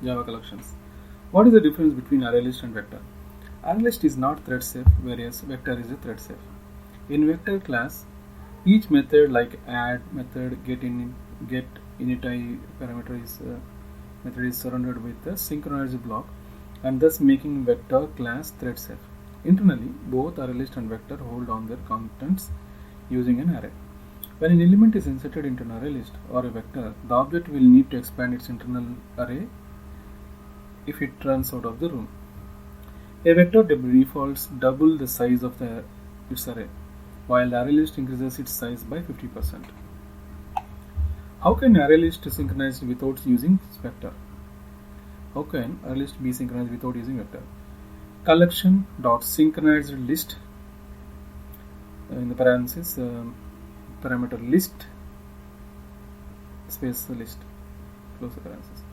Java collections. What is the difference between array list and vector? Array list is not thread safe, whereas vector is a thread safe. In vector class, each method like add method, get init parameter is method is surrounded with a synchronized block, and thus making vector class thread safe. Internally, both array list and vector hold on their contents using an array. When an element is inserted into an array list or a vector, the object will need to expand its internal array if it runs out of the room. A vector defaults double the size of its array, while the array list increases its size by 50%. How can array list synchronize without using vector? How can array list be synchronized without using vector? Collection dot synchronized list in the parenthesis parameter list space list close the parenthesis.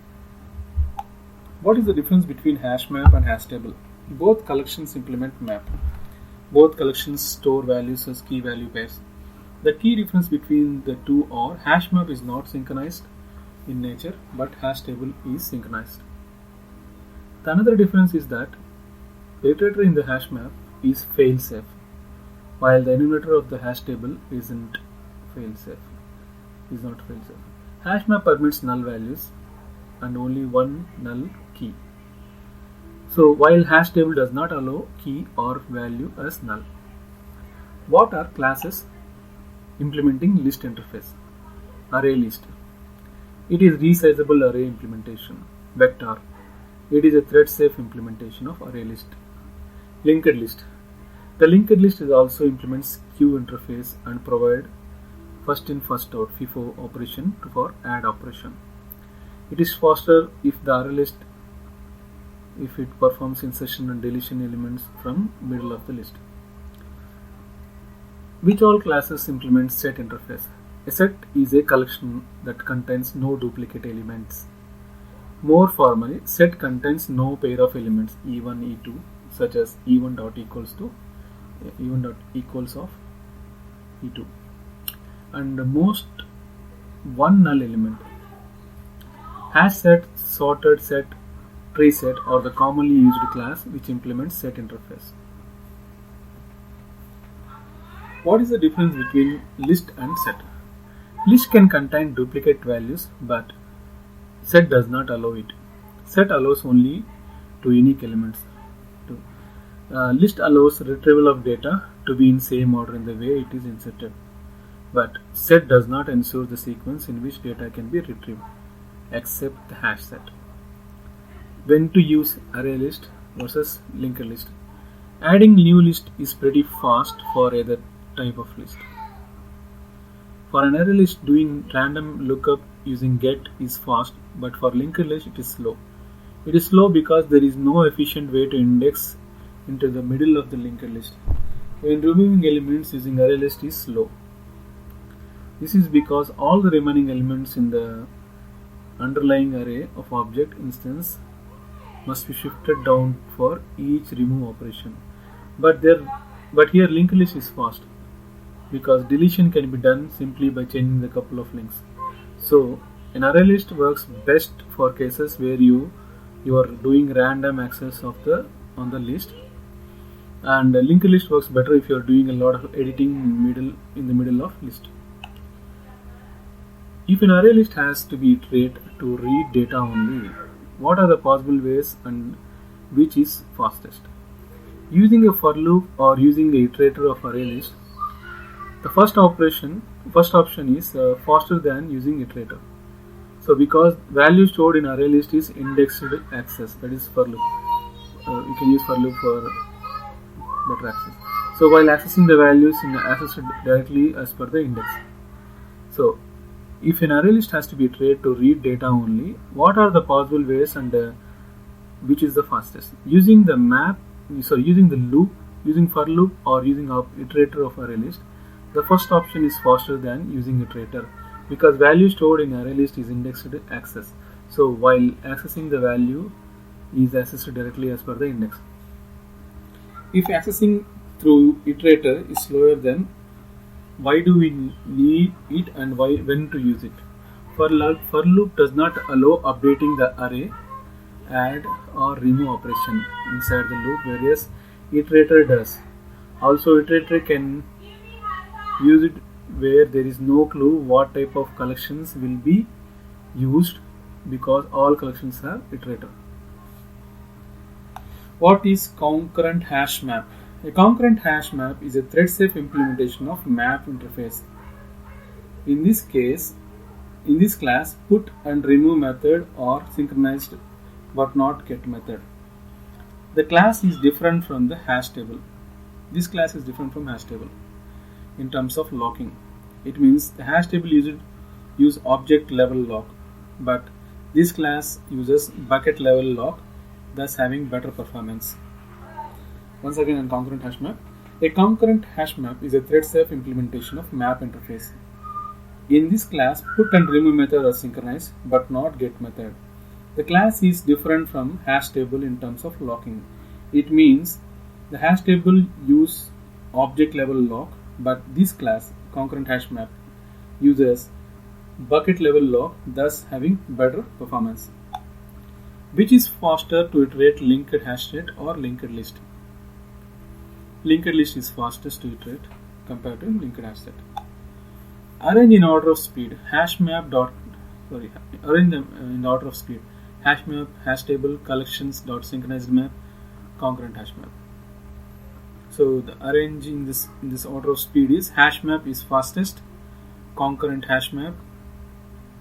What is the difference between hash map and hash table? Both collections implement map. Both collections store values as key value pairs. The key difference between the two are hash map is not synchronized in nature, but hash table is synchronized. The another difference is that the iterator in the hash map is fail-safe, while the enumerator of the hash table isn't fail-safe. Is not fail-safe. Hash map permits null values and only one null key. So while hash table does not allow key or value as null. What are classes implementing list interface? Array list. It is resizable array implementation. Vector. It is a thread safe implementation of array list. Linked list. The linked list is also implements queue interface and provide first in first out FIFO operation for add operation. It is faster if the array list if it performs insertion and deletion elements from middle of the list. Which all classes implement set interface? A set is a collection that contains no duplicate elements. More formally, set contains no pair of elements E1, E2, such as E1 dot equals of E2, and most one null element. Hash set, sorted set, tree set are the commonly used class which implements set interface. What is the difference between list and set? List can contain duplicate values, but set does not allow it. Set allows only to unique elements. List allows retrieval of data to be in same order in the way it is inserted, but set does not ensure the sequence in which data can be retrieved, except the hash set. When to use array list versus linked list? Adding new list is pretty fast for either type of list. For an array list, doing random lookup using get is fast, but for linked list it is slow. It is slow because there is no efficient way to index into the middle of the linked list. When removing elements using array list is slow. This is because all the remaining elements in the underlying array of object instance must be shifted down for each remove operation. But here linked list is fast because deletion can be done simply by changing the couple of links. So an array list works best for cases where you are doing random access on the list, and linked list works better if you are doing a lot of editing in the middle of list. If an array list has to be iterated to read data only, what are the possible ways and which is fastest? Using a for loop or using a iterator of array list. The first option is faster than using iterator. So because value stored in array list is indexed access, that is for loop. You can use for loop for better access. So while accessing the values accessed directly as per the index. So if an array list has to be iterated to read data only, what are the possible ways and which is the fastest? Using the loop, using for loop, or using iterator of array list. The first option is faster than using iterator because value stored in array list is indexed access. So while accessing the value is accessed directly as per the index. If accessing through iterator is slower, then why do we need it and when to use it? For loop does not allow updating the array add or remove operation inside the loop, whereas iterator does. Also, iterator can use it where there is no clue what type of collections will be used because all collections are iterator. What is concurrent hash map? A concurrent hash map is a thread-safe implementation of map interface. In this case, in this class, put and remove method are synchronized but not get method. The class is different from the hash table. This class is different from hash table in terms of locking. It means the hash table use object level lock, but this class uses bucket level lock, thus having better performance. Once again, on concurrent hash map. A concurrent hash map is a thread-safe implementation of map interface. In this class, put and remove method are synchronized but not get method. The class is different from hash table in terms of locking. It means the hash table use object level lock, but this class, concurrent hash map, uses bucket level lock, thus having better performance. Which is faster to iterate, linked hash set or linked list? Linked list is fastest to iterate compared to linked hash set. Arrange in order of speed. Arrange them in order of speed. Hash map, hash table, collections dot synchronized map, concurrent hash map. So the arrange in this order of speed is hash map is fastest, concurrent hash map,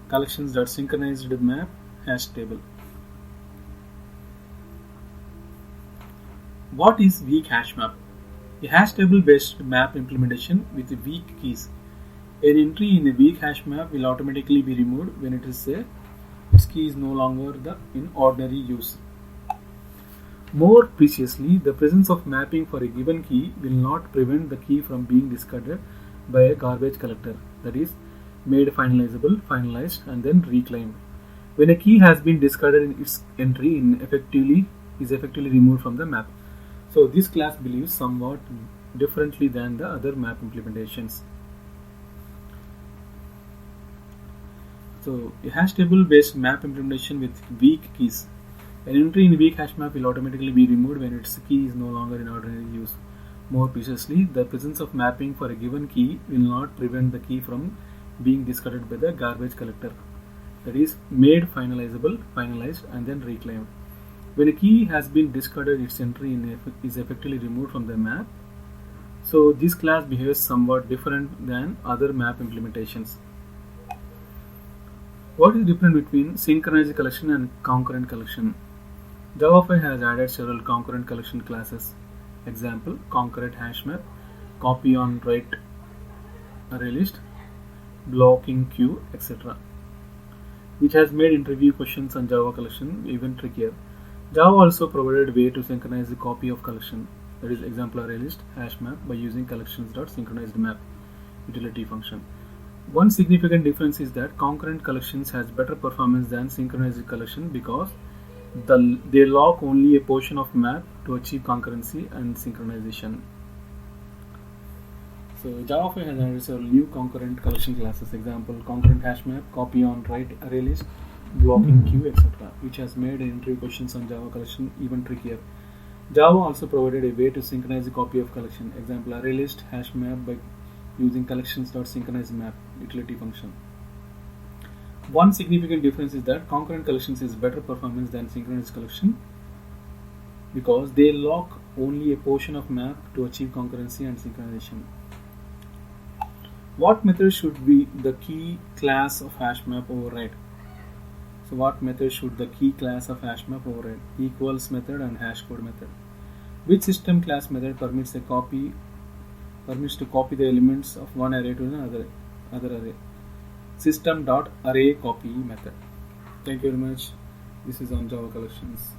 collections dot synchronized map, hash table. What is weak hash map? A hash table based map implementation with weak keys. An entry in a weak hash map will automatically be removed when its key is no longer in ordinary use. More preciously, the presence of mapping for a given key will not prevent the key from being discarded by a garbage collector, that is, made finalizable, finalized, and then reclaimed. When a key has been discarded, its entry is effectively removed from the map. So this class believes somewhat differently than the other map implementations. So a hash table based map implementation with weak keys. An entry in weak hash map will automatically be removed when its key is no longer in ordinary use. More precisely, the presence of mapping for a given key will not prevent the key from being discarded by the garbage collector, that is, made finalizable, finalized, and then reclaimed. When a key has been discarded, its entry is effectively removed from the map. So this class behaves somewhat different than other map implementations. What is the difference between synchronized collection and concurrent collection? Java 5 has added several concurrent collection classes. Example, concurrent hash map, copy on write array list, blocking queue, etc., which has made interview questions on Java collection even trickier. Java also provided a way to synchronize the copy of collection, that is, example array list hash map, by using collections.synchronizedMap utility function. One significant difference is that concurrent collections has better performance than synchronized collection because they lock only a portion of map to achieve concurrency and synchronization. So Java 5 has added several new concurrent collection classes. Example, concurrent hash map, copy on write array list, blocking queue, etc., which has made interview questions on Java collection even trickier. Java also provided a way to synchronize the copy of collection. Example, array list hash map by using collections.synchronizedMap utility function. One significant difference is that concurrent collections is better performance than synchronized collection because they lock only a portion of map to achieve concurrency and synchronization. What method should be the key class of hash map override? So what method should the key class of hash map override? Equals method and hash code method. Which system class method permits to copy the elements of one array to another array? System.arrayCopy method. Thank you very much. This is on Java Collections.